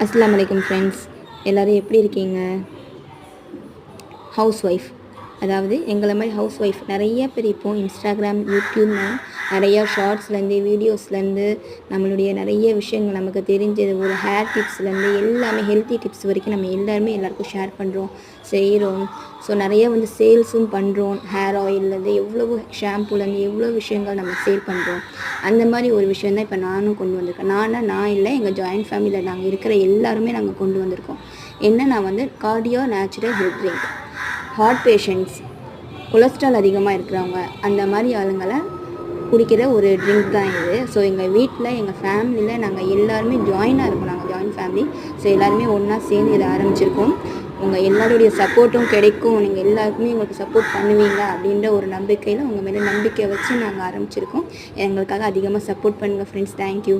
அஸ்ஸலாமு அலைக்கும் ஃப்ரெண்ட்ஸ், எல்லோரும் எப்படி இருக்கீங்க? ஹவுஸ் ஒய்ஃப், அதாவது எங்களை மாதிரி ஹவுஸ் ஒய்ஃப் நிறைய பேர் இப்போது இன்ஸ்டாகிராம், யூடியூப்னு நிறையா ஷார்ட்ஸ்லேருந்து வீடியோஸ்லேருந்து நம்மளுடைய நிறைய விஷயங்கள் நமக்கு தெரிஞ்சது, ஒரு ஹேர் டிப்ஸ்லேருந்து எல்லாமே ஹெல்த்தி டிப்ஸ் வரைக்கும் நம்ம எல்லாருமே எல்லாருக்கும் ஷேர் பண்ணுறோம், செய்கிறோம். ஸோ நிறைய சேல்ஸும் பண்ணுறோம். ஹேர் ஆயில்லேருந்து எவ்வளவோ ஷாம்பூலேருந்து எவ்வளோ விஷயங்கள் நம்ம சேல் பண்ணுறோம். அந்த மாதிரி ஒரு விஷயம் தான் இப்போ நானும் கொண்டு வந்திருக்கேன். நான் இல்லை, எங்கள் ஜாயின்ட் ஃபேமிலியில் நாங்கள் இருக்கிற எல்லாருமே நாங்கள் கொண்டு வந்திருக்கோம். நான் cardio natural health drink, heart patients, cholesterol அதிகமாக இருக்கிறவங்க, அந்த மாதிரி ஆளுங்களை குடிக்கிற ஒரு ட்ரிங்க் தான் இது. ஸோ எங்கள் வீட்டில், எங்கள் ஃபேமிலியில் நாங்கள் எல்லாருமே ஜாயினாக இருக்கோம். நாங்கள் ஜாயின்ட் ஃபேமிலி. ஸோ எல்லாருமே ஒன்றா சேர்ந்து இதை ஆரம்பிச்சிருக்கோம். உங்கள் எல்லாருடைய சப்போர்ட்டும் கிடைக்கும். நீங்கள் எல்லாருக்குமே எங்களுக்கு சப்போர்ட் பண்ணுவீங்க அப்படின்ற ஒரு நம்பிக்கையில், உங்கள் மேலே நம்பிக்கை வச்சு நாங்கள் ஆரம்பிச்சிருக்கோம். எங்களுக்காக அதிகமாக சப்போர்ட் பண்ணுங்கள் ஃப்ரெண்ட்ஸ். தேங்க்யூ.